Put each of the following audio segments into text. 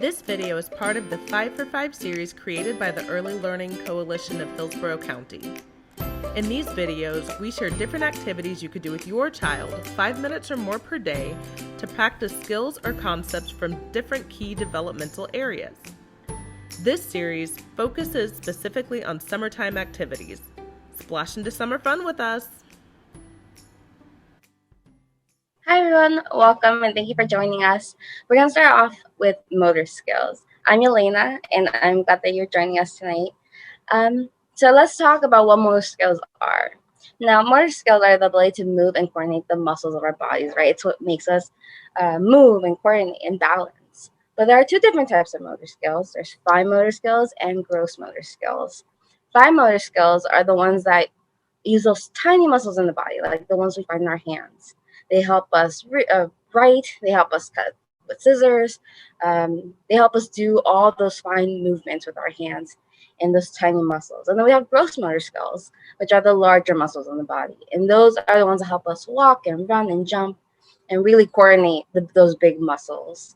This video is part of the 5 for 5 series created by the Early Learning Coalition of Hillsborough County. In these videos, we share different activities you could do with your child 5 minutes or more per day to practice skills or concepts from different key developmental areas. This series focuses specifically on summertime activities. Splash into summer fun with us! Hi everyone, welcome and thank you for joining us. We're going to start off with motor skills. I'm Elena and I'm glad that you're joining us tonight. So let's talk about what motor skills are. Now, motor skills are the ability to move and coordinate the muscles of our bodies, right? It's what makes us move and coordinate and balance. But there are two different types of motor skills. There's fine motor skills and gross motor skills. Fine motor skills are the ones that use those tiny muscles in the body, like the ones we find in our hands. They help us write, they help us cut with scissors, they help us do all those fine movements with our hands and those tiny muscles. And then we have gross motor skills, which are the larger muscles in the body. And those are the ones that help us walk and run and jump and really coordinate those big muscles.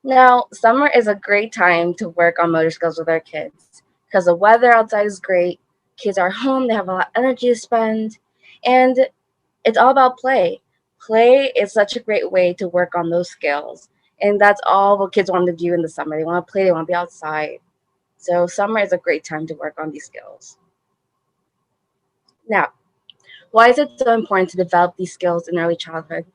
Now, summer is a great time to work on motor skills with our kids because the weather outside is great. Kids are home, they have a lot of energy to spend, and it's all about play. Play is such a great way to work on those skills. And that's all what kids want to do in the summer. They want to play, they want to be outside. So summer is a great time to work on these skills. Now, why is it so important to develop these skills in early childhood?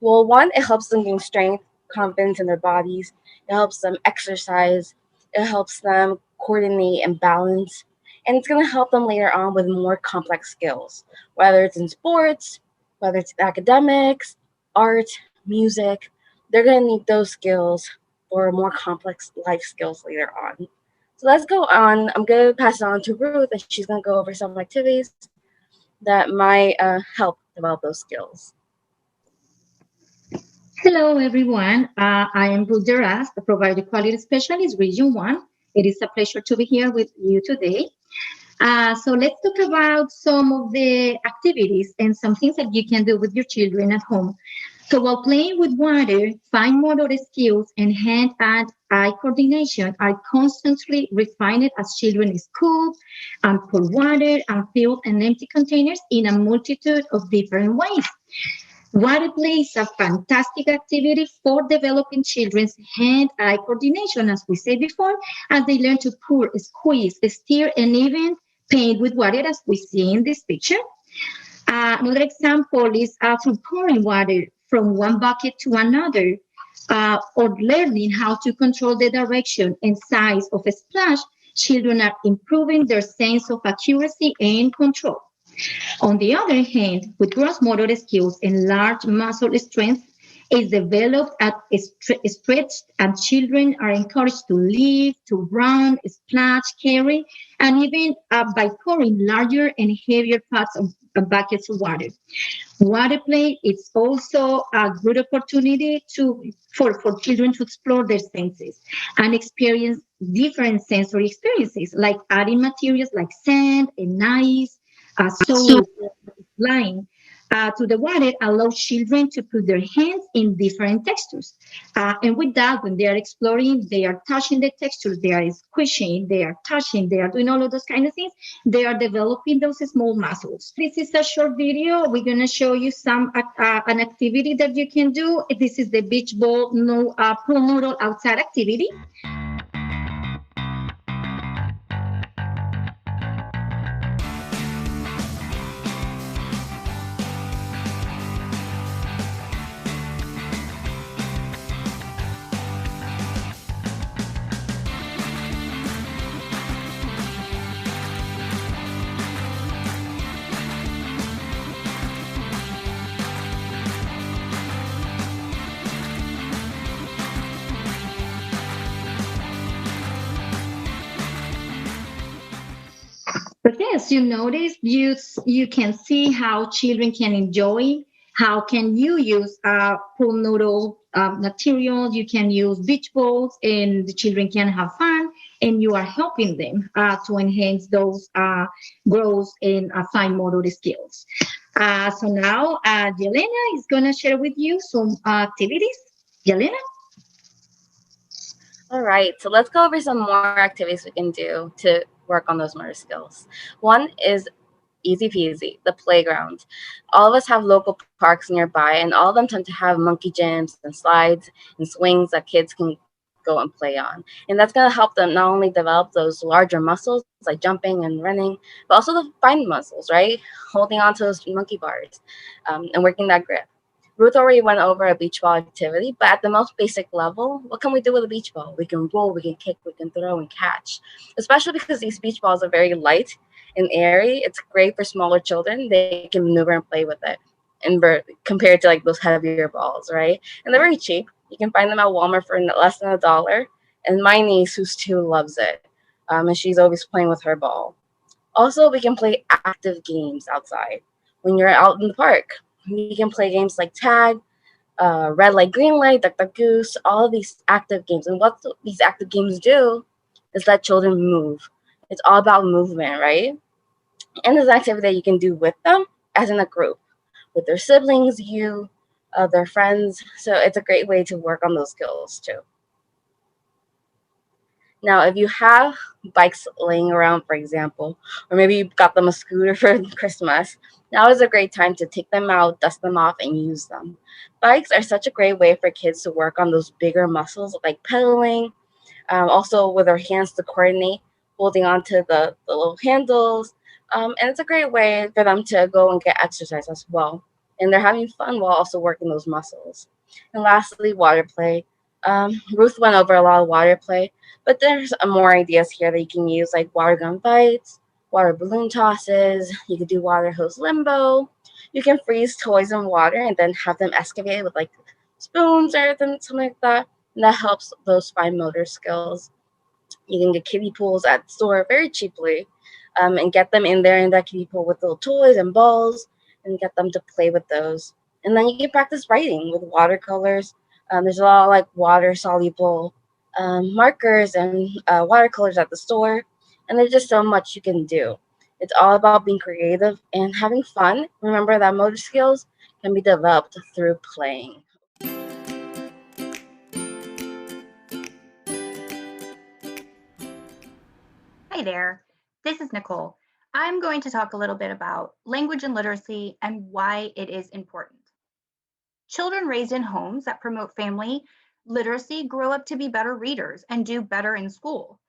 Well, one, it helps them gain strength, confidence in their bodies. It helps them exercise. It helps them coordinate and balance. And it's going to help them later on with more complex skills, whether it's in sports, whether it's academics, art, music. They're going to need those skills for more complex life skills later on. So let's go on. I'm going to pass it on to Ruth, and she's going to go over some activities that might help develop those skills. Hello, everyone. I am Ruth Deras, the Provider Quality Specialist, Region 1. It is a pleasure to be here with you today. So let's talk about some of the activities and some things that you can do with your children at home. So while playing with water, fine motor skills and hand and eye coordination are constantly refined as children scoop and pour water and fill and empty containers in a multitude of different ways. Water play is a fantastic activity for developing children's hand-eye coordination, as we said before, as they learn to pour, squeeze, stir, and even paint with water, as we see in this picture. Another example is from pouring water from one bucket to another, or learning how to control the direction and size of a splash. Children are improving their sense of accuracy and control. On the other hand, with gross motor skills and large muscle strength is developed at stretched, and children are encouraged to lift, to run, splash, carry, and even by pouring larger and heavier pots of buckets of water. Water play is also a good opportunity for children to explore their senses and experience different sensory experiences, like adding materials like sand and ice, so line to the water allows children to put their hands in different textures. And with that, when they are exploring, they are touching the textures, they are squishing, they are touching, they are doing all of those kind of things. They are developing those small muscles. This is a short video. We're going to show you an activity that you can do. This is the beach ball pool noodle outside activity. But yes, you notice, you can see how children can enjoy, how can you use pool noodle material, you can use beach balls, and the children can have fun, and you are helping them to enhance those growth and fine motor skills. So now Yelena is going to share with you some activities. Yelena? All right, so let's go over some more activities we can do to work on those motor skills. One is easy peasy, the playground. All of us have local parks nearby, and all of them tend to have monkey gyms and slides and swings that kids can go and play on. And that's going to help them not only develop those larger muscles like jumping and running, but also the fine muscles, right? Holding on to those monkey bars and working that grip. Ruth already went over a beach ball activity, but at the most basic level, what can we do with a beach ball? We can roll, we can kick, we can throw and catch. Especially because these beach balls are very light and airy. It's great for smaller children. They can maneuver and play with it, and compared to like those heavier balls, right? And they're very cheap. You can find them at Walmart for less than $1. And my niece, who's 2, loves it, and she's always playing with her ball. Also, we can play active games outside when you're out in the park. We can play games like tag, red light, green light, duck, duck, goose, all of these active games. And what these active games do is let children move. It's all about movement, right? And there's an activity that you can do with them as in a group, with their siblings, you, their friends. So it's a great way to work on those skills too. Now, if you have bikes laying around, for example, or maybe you got them a scooter for Christmas, now is a great time to take them out, dust them off, and use them. Bikes are such a great way for kids to work on those bigger muscles like pedaling, also with our hands to coordinate, holding on to the little handles. And it's a great way for them to go and get exercise as well. And they're having fun while also working those muscles. And lastly, water play. Ruth went over a lot of water play, but there's more ideas here that you can use, like water gun fights, water balloon tosses. You could do water hose limbo. You can freeze toys in water and then have them excavate with like spoons or something like that. And that helps those fine motor skills. You can get kiddie pools at the store very cheaply, and get them in there in that kiddie pool with little toys and balls and get them to play with those. And then you can practice writing with watercolors. There's a lot of like water soluble markers and watercolors at the store. And there's just so much you can do. It's all about being creative and having fun. Remember that motor skills can be developed through playing. Hi there, this is Nicole. I'm going to talk a little bit about language and literacy and why it is important. Children raised in homes that promote family literacy grow up to be better readers and do better in school.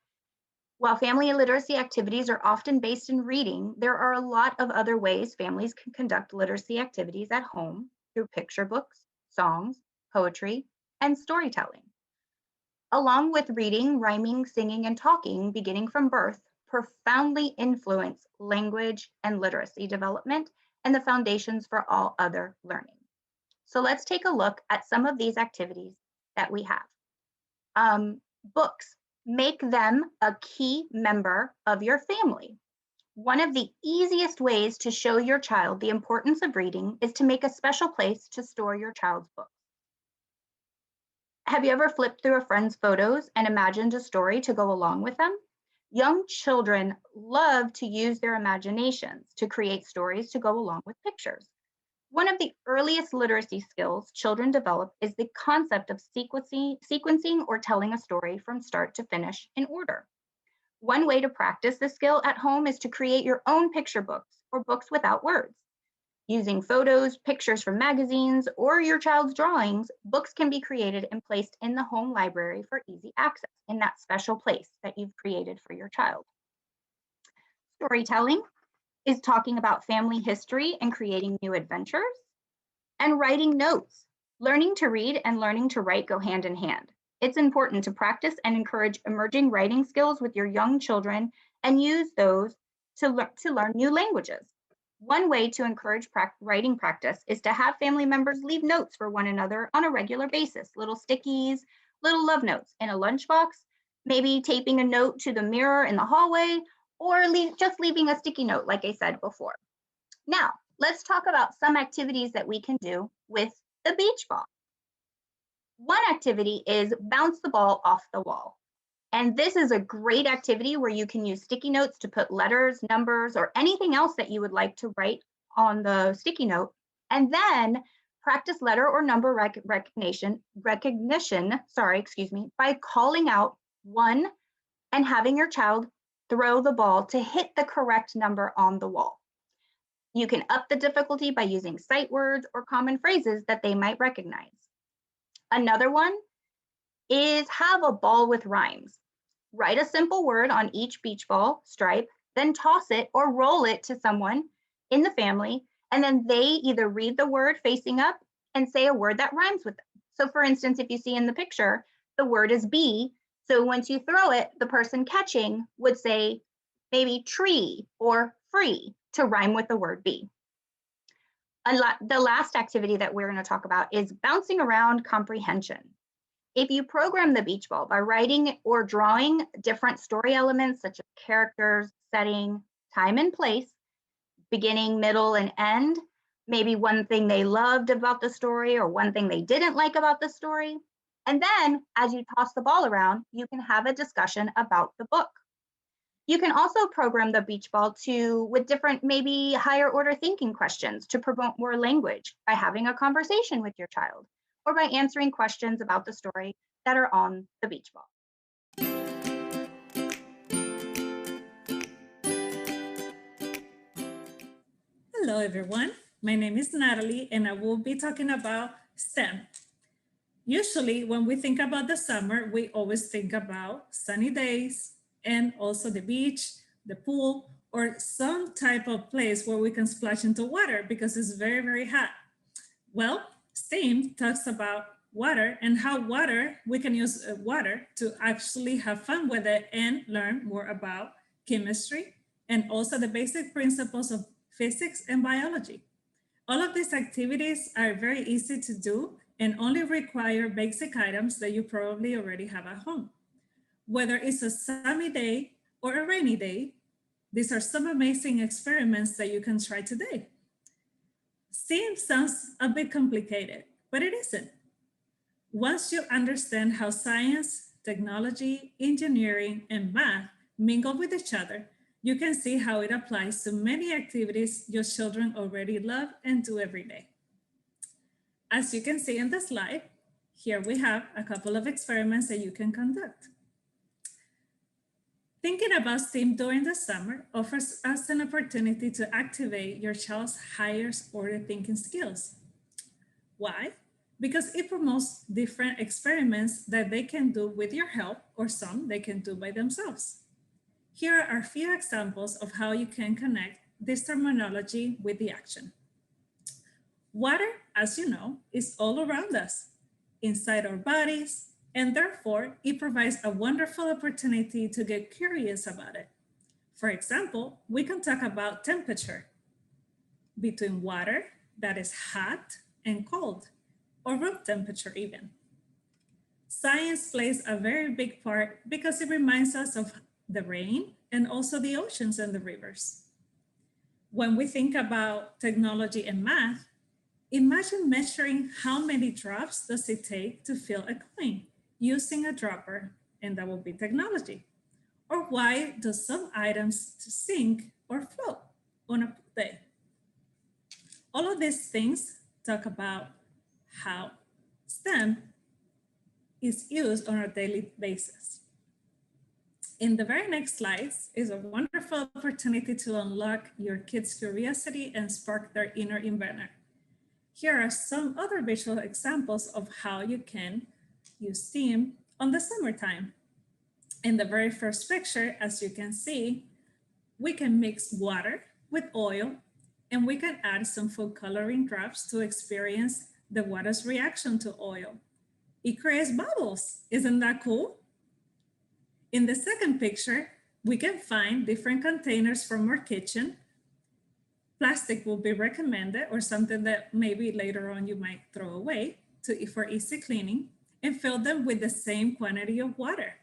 While family literacy activities are often based in reading, there are a lot of other ways families can conduct literacy activities at home through picture books, songs, poetry, and storytelling. Along with reading, rhyming, singing, and talking, beginning from birth, profoundly influence language and literacy development and the foundations for all other learning. So let's take a look at some of these activities that we have. Books, make them a key member of your family. One of the easiest ways to show your child the importance of reading is to make a special place to store your child's books. Have you ever flipped through a friend's photos and imagined a story to go along with them? Young children love to use their imaginations to create stories to go along with pictures. One of the earliest literacy skills children develop is the concept of sequencing or telling a story from start to finish in order. One way to practice this skill at home is to create your own picture books or books without words. Using photos, pictures from magazines, or your child's drawings, books can be created and placed in the home library for easy access in that special place that you've created for your child. Storytelling is talking about family history and creating new adventures. And writing notes. Learning to read and learning to write go hand in hand. It's important to practice and encourage emerging writing skills with your young children and use those to learn new languages. One way to encourage writing practice is to have family members leave notes for one another on a regular basis, little stickies, little love notes in a lunchbox, maybe taping a note to the mirror in the hallway, or just leaving a sticky note, like I said before. Now, let's talk about some activities that we can do with the beach ball. One activity is bounce the ball off the wall. And this is a great activity where you can use sticky notes to put letters, numbers, or anything else that you would like to write on the sticky note. And then Practice letter or number recognition, by calling out one and having your child throw the ball to hit the correct number on the wall. You can up the difficulty by using sight words or common phrases that they might recognize. Another one is have a ball with rhymes. Write a simple word on each beach ball stripe, then toss it or roll it to someone in the family, and then they either read the word facing up and say a word that rhymes with it. So for instance, if you see in the picture, the word is bee. So once you throw it, the person catching would say maybe tree or free to rhyme with the word bee. The last activity that we're going to talk about is bouncing around comprehension. If you program the beach ball by writing or drawing different story elements such as characters, setting, time and place, beginning, middle, and end, maybe one thing they loved about the story or one thing they didn't like about the story. And then as you toss the ball around, you can have a discussion about the book. You can also program the beach ball with different, maybe higher order thinking questions to promote more language by having a conversation with your child or by answering questions about the story that are on the beach ball. Hello, everyone. My name is Natalie, and I will be talking about STEM. Usually, when we think about the summer, we always think about sunny days and also the beach, the pool, or some type of place where we can splash into water because it's very, very hot. Well, STEAM talks about water and how we can use water to actually have fun with it and learn more about chemistry and also the basic principles of physics and biology. All of these activities are very easy to do and only require basic items that you probably already have at home. Whether it's a sunny day or a rainy day, these are some amazing experiments that you can try today. STEAM sounds a bit complicated, but it isn't. Once you understand how science, technology, engineering, and math mingle with each other, you can see how it applies to many activities your children already love and do every day. As you can see in the slide, here we have a couple of experiments that you can conduct. Thinking about STEAM during the summer offers us an opportunity to activate your child's higher order thinking skills. Why? Because it promotes different experiments that they can do with your help or some they can do by themselves. Here are a few examples of how you can connect this terminology with the action. Water, as you know, is all around us, inside our bodies, and therefore it provides a wonderful opportunity to get curious about it. For example, we can talk about temperature between water that is hot and cold, or room temperature even. Science plays a very big part because it reminds us of the rain and also the oceans and the rivers. When we think about technology and math, imagine measuring how many drops does it take to fill a coin using a dropper, and that will be technology. Or why do some items sink or float on a pool day? All of these things talk about how STEM is used on a daily basis. In the very next slides is a wonderful opportunity to unlock your kids' curiosity and spark their inner inventor. Here are some other visual examples of how you can use STEAM on the summertime. In the very first picture, as you can see, we can mix water with oil and we can add some food coloring drops to experience the water's reaction to oil. It creates bubbles. Isn't that cool? In the second picture, we can find different containers from our kitchen. Plastic will be recommended or something that maybe later on you might throw away for easy cleaning, and fill them with the same quantity of water.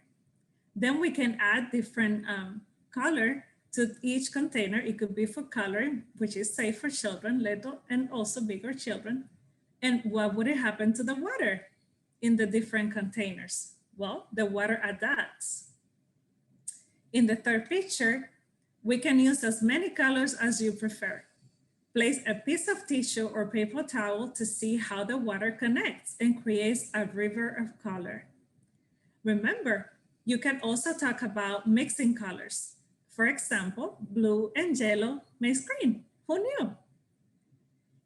Then we can add different color to each container. It could be for coloring, which is safe for children, little and also bigger children. And what would happen to the water in the different containers? Well, the water adapts. In the third picture, we can use as many colors as you prefer. Place a piece of tissue or paper towel to see how the water connects and creates a river of color. Remember, you can also talk about mixing colors. For example, blue and yellow makes green. Who knew?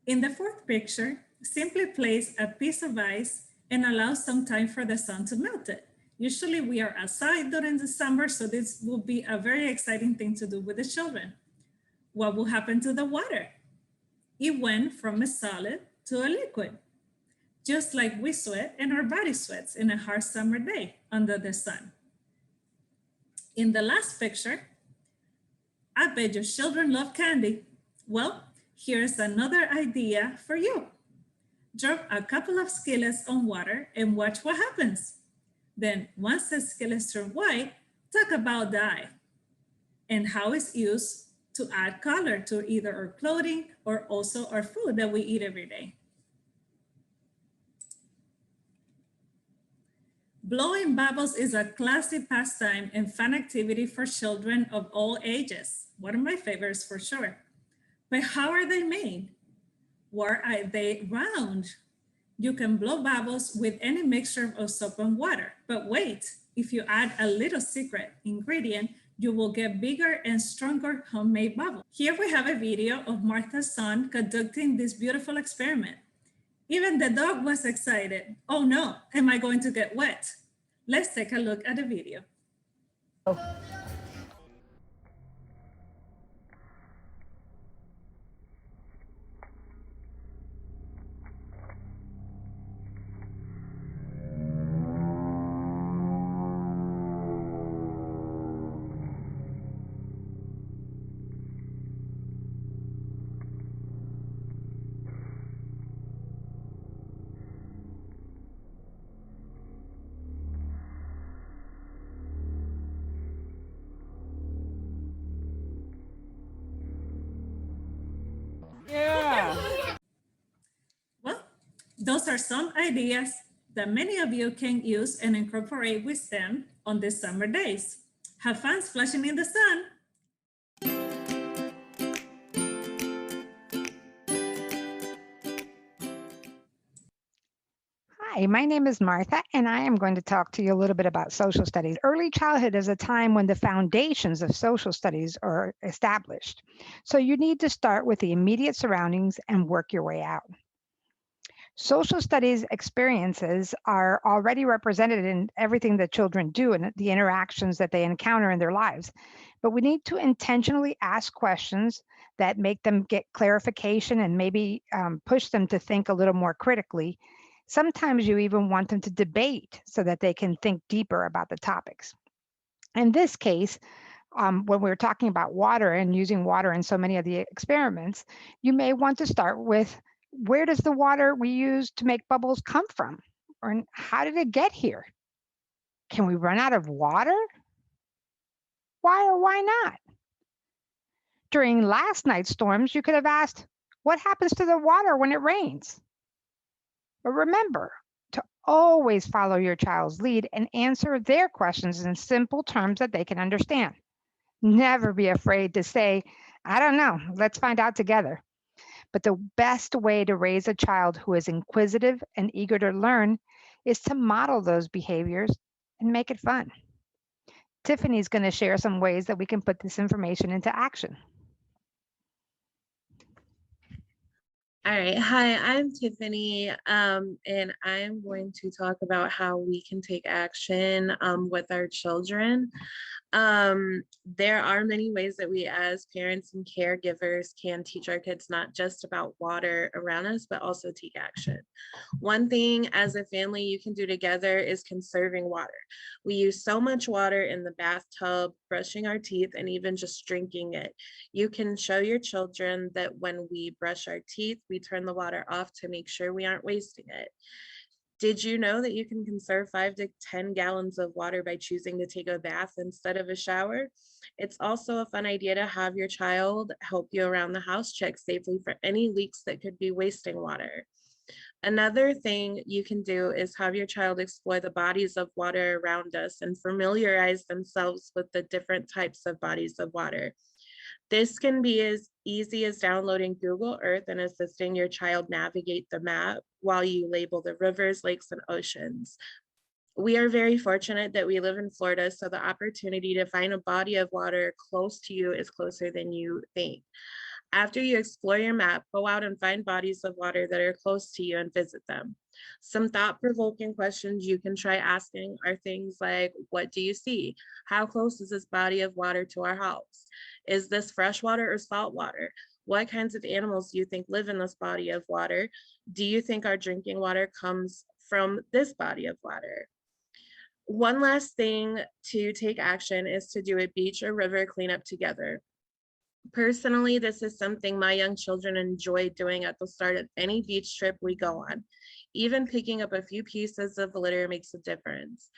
In the fourth picture, simply place a piece of ice and allow some time for the sun to melt it. Usually we are outside during the summer, so this will be a very exciting thing to do with the children. What will happen to the water? It went from a solid to a liquid, just like we sweat and our body sweats in a hot summer day under the sun. In the last picture, I bet your children love candy. Well, here's another idea for you. Drop a couple of skillets on water and watch what happens. Then once the skillets turn white, talk about dye and how it's used to add color to either our clothing or also our food that we eat every day. Blowing bubbles is a classic pastime and fun activity for children of all ages. One of my favorites for sure. But how are they made? Why are they round? You can blow bubbles with any mixture of soap and water. But wait, if you add a little secret ingredient, you will get bigger and stronger homemade bubbles. Here we have a video of Martha's son conducting this beautiful experiment. Even the dog was excited. Oh no, am I going to get wet? Let's take a look at the video. Well, those are some ideas that many of you can use and incorporate with them on these summer days. Have fun splashing in the sun. Hi, my name is Martha, and I am going to talk to you a little bit about social studies. Early childhood is a time when the foundations of social studies are established. So you need to start with the immediate surroundings and work your way out. Social studies experiences are already represented in everything that children do and the interactions that they encounter in their lives. But we need to intentionally ask questions that make them get clarification and maybe push them to think a little more critically. Sometimes you even want them to debate so that they can think deeper about the topics. In this case, when we're talking about water and using water in so many of the experiments, you may want to start with, where does the water we use to make bubbles come from? Or how did it get here? Can we run out of water? Why or why not? During last night's storms, you could have asked, what happens to the water when it rains? But remember to always follow your child's lead and answer their questions in simple terms that they can understand. Never be afraid to say, I don't know, let's find out together. But the best way to raise a child who is inquisitive and eager to learn is to model those behaviors and make it fun. Tiffany's going to share some ways that we can put this information into action. All right. Hi, I'm Tiffany, and I'm going to talk about how we can take action with our children. There are many ways that we as parents and caregivers can teach our kids not just about water around us, but also take action. One thing as a family you can do together is conserving water. We use so much water in the bathtub, brushing our teeth, and even just drinking it. You can show your children that when we brush our teeth, we turn the water off to make sure we aren't wasting it. Did you know that you can conserve 5 to 10 gallons of water by choosing to take a bath instead of a shower? It's also a fun idea to have your child help you around the house, check safely for any leaks that could be wasting water. Another thing you can do is have your child explore the bodies of water around us and familiarize themselves with the different types of bodies of water. This can be as easy as downloading Google Earth and assisting your child navigate the map while you label the rivers, lakes, and oceans. We are very fortunate that we live in Florida, so the opportunity to find a body of water close to you is closer than you think. After you explore your map, go out and find bodies of water that are close to you and visit them. Some thought-provoking questions you can try asking are things like, what do you see? How close is this body of water to our house? Is this freshwater or saltwater? What kinds of animals do you think live in this body of water? Do you think our drinking water comes from this body of water? One last thing to take action is to do a beach or river cleanup together. Personally, this is something my young children enjoy doing at the start of any beach trip we go on. Even picking up a few pieces of litter makes a difference.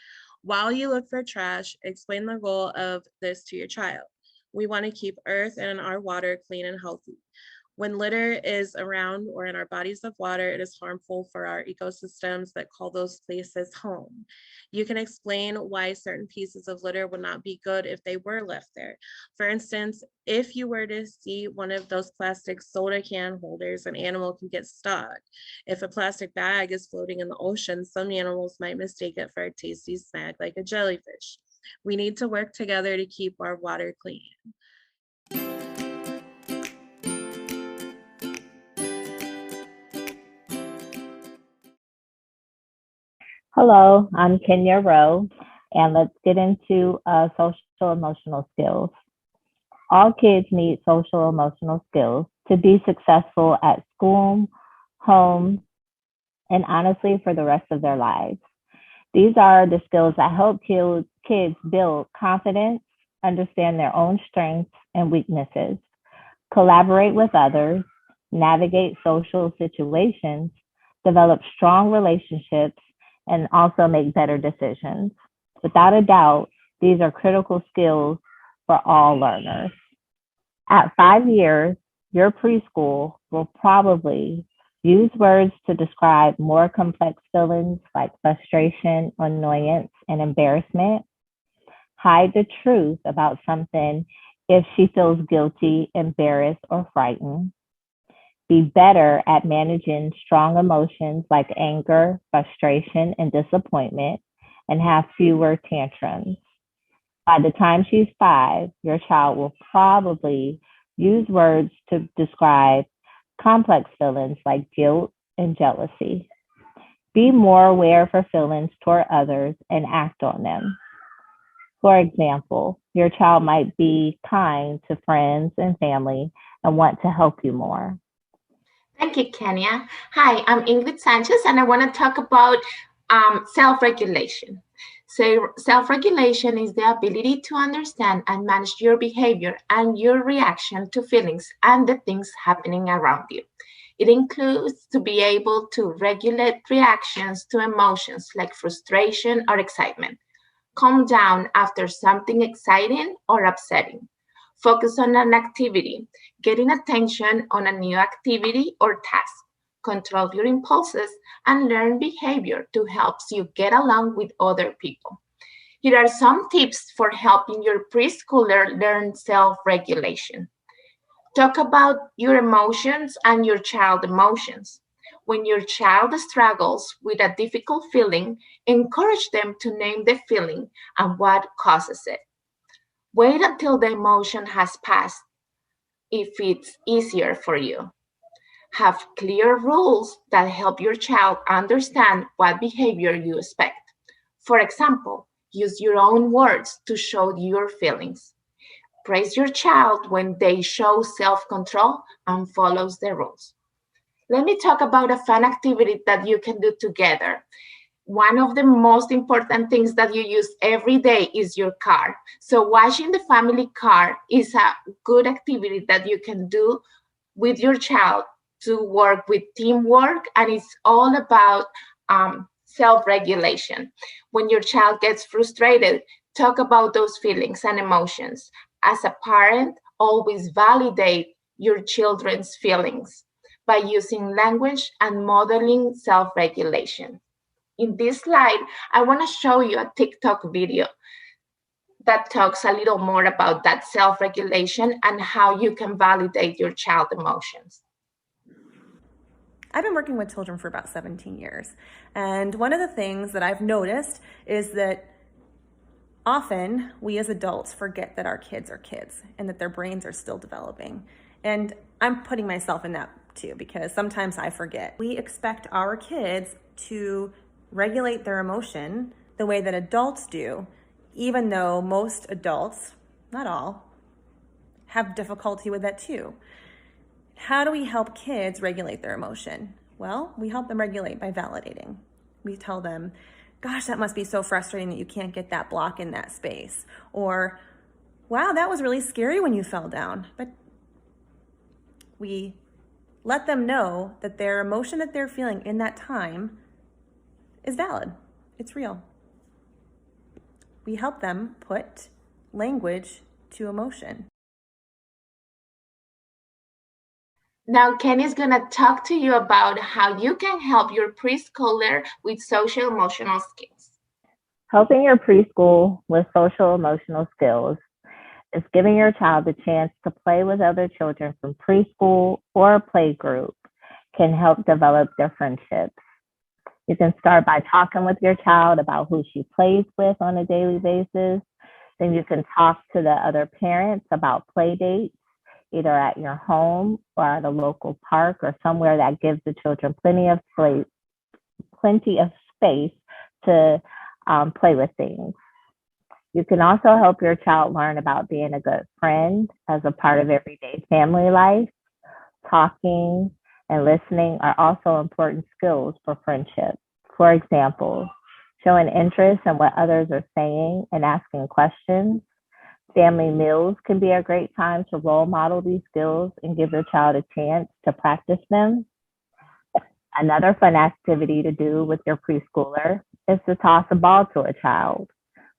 While you look for trash, explain the goal of this to your child. We want to keep earth and our water clean and healthy. When litter is around or in our bodies of water, it is harmful for our ecosystems that call those places home. You can explain why certain pieces of litter would not be good if they were left there. For instance, if you were to see one of those plastic soda can holders, an animal can get stuck. If a plastic bag is floating in the ocean, some animals might mistake it for a tasty snack like a jellyfish. We need to work together to keep our water clean. Hello, I'm Kenya Rowe, and let's get into social emotional skills. All kids need social emotional skills to be successful at school, home, and honestly for the rest of their lives. These are the skills that help kids build confidence, understand their own strengths and weaknesses, collaborate with others, navigate social situations, develop strong relationships, and also make better decisions. Without a doubt, these are critical skills for all learners. At 5 years, your preschool will probably use words to describe more complex feelings like frustration, annoyance, and embarrassment. Hide the truth about something if she feels guilty, embarrassed, or frightened. Be better at managing strong emotions like anger, frustration, and disappointment, and have fewer tantrums. By the time she's 5, your child will probably use words to describe complex feelings like guilt and jealousy. Be more aware of her feelings toward others and act on them. For example, your child might be kind to friends and family and want to help you more. Thank you, Kenya. Hi, I'm Ingrid Sanchez, and I want to talk about self-regulation. So self-regulation is the ability to understand and manage your behavior and your reaction to feelings and the things happening around you. It includes to be able to regulate reactions to emotions like frustration or excitement, calm down after something exciting or upsetting, focus on an activity, getting attention on a new activity or task, control your impulses, and learn behavior to help you get along with other people. Here are some tips for helping your preschooler learn self-regulation. Talk about your emotions and your child emotions. When your child struggles with a difficult feeling, encourage them to name the feeling and what causes it. Wait until the emotion has passed if it's easier for you. Have clear rules that help your child understand what behavior you expect. For example, use your own words to show your feelings. Praise your child when they show self-control and follows the rules. Let me talk about a fun activity that you can do together. One of the most important things that you use every day is your car. So washing the family car is a good activity that you can do with your child to work with teamwork, and it's all about self-regulation. When your child gets frustrated, talk about those feelings and emotions. As a parent, always validate your children's feelings by using language and modeling self-regulation. In this slide, I want to show you a TikTok video. that talks a little more about that self-regulation and how you can validate your child emotions. I've been working with children for about 17 years. And one of the things that I've noticed is that often we as adults forget that our kids are kids and that their brains are still developing. And I'm putting myself in that too, because sometimes I forget. We expect our kids to regulate their emotion the way that adults do, even though most adults, not all, have difficulty with that too. How do we help kids regulate their emotion? Well, we help them regulate by validating. We tell them, gosh, that must be so frustrating that you can't get that block in that space. Or, wow, that was really scary when you fell down. But we let them know that their emotion that they're feeling in that time is valid. It's real. We help them put language to emotion. Now, Kenny's going to talk to you about how you can help your preschooler with social emotional skills. Helping your preschool with social emotional skills is giving your child the chance to play with other children from preschool or a play group can help develop their friendships. You can start by talking with your child about who she plays with on a daily basis. Then you can talk to the other parents about play dates, either at your home or at a local park or somewhere that gives the children plenty of space to play with things. You can also help your child learn about being a good friend as a part of everyday family life. Talking and listening are also important skills for friendship. For example, showing interest in what others are saying and asking questions. Family meals can be a great time to role model these skills and give your child a chance to practice them. Another fun activity to do with your preschooler is to toss a ball to a child.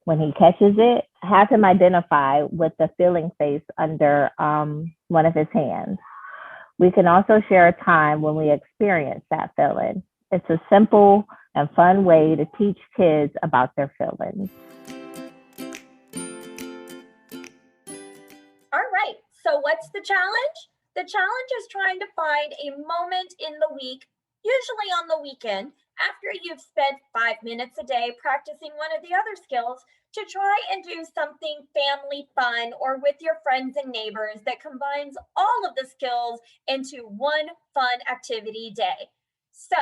When he catches it, have him identify with the feeling face under one of his hands. We can also share a time when we experience that feeling. It's a simple and fun way to teach kids about their feelings. All right, so what's the challenge? The challenge is trying to find a moment in the week, usually on the weekend, after you've spent 5 minutes a day practicing one of the other skills, to try and do something family fun or with your friends and neighbors that combines all of the skills into one fun activity day. So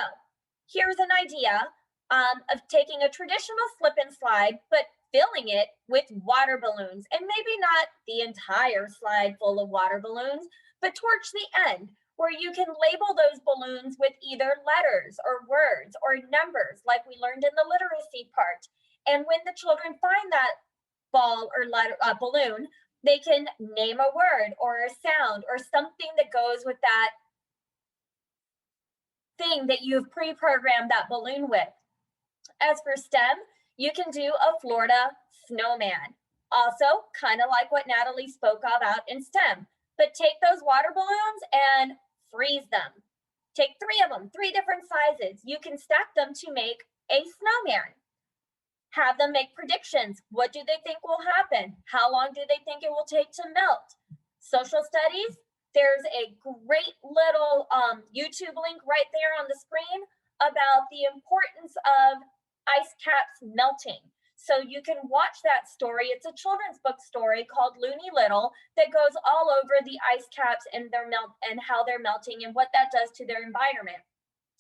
here's an idea of taking a traditional slip and slide, but filling it with water balloons, and maybe not the entire slide full of water balloons, but towards the end, where you can label those balloons with either letters or words or numbers, like we learned in the literacy part. And when the children find that ball or balloon, they can name a word or a sound or something that goes with that thing that you've pre-programmed that balloon with. As for STEM, you can do a Florida snowman. Also, kind of like what Natalie spoke about in STEM, but take those water balloons and freeze them. Take 3 of them, 3 different sizes. You can stack them to make a snowman. Have them make predictions. What do they think will happen? How long do they think it will take to melt? Social studies, there's a great little YouTube link right there on the screen about the importance of ice caps melting. So you can watch that story. It's a children's book story called Looney Little that goes all over the ice caps and their melt and how they're melting and what that does to their environment.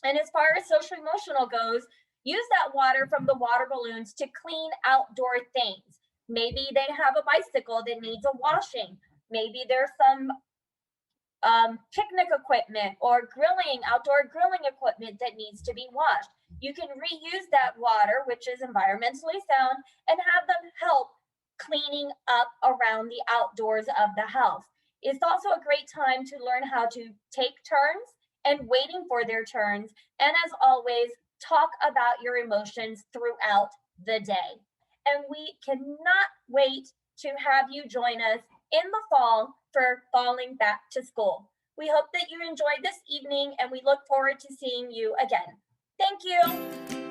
And as far as social emotional goes, use that water from the water balloons to clean outdoor things. Maybe they have a bicycle that needs a washing. Maybe there's some picnic equipment or outdoor grilling equipment that needs to be washed. You can reuse that water, which is environmentally sound, and have them help cleaning up around the outdoors of the house. It's also a great time to learn how to take turns and waiting for their turns. And as always, talk about your emotions throughout the day. And we cannot wait to have you join us in the fall for Falling Back to School. We hope that you enjoyed this evening and we look forward to seeing you again. Thank you.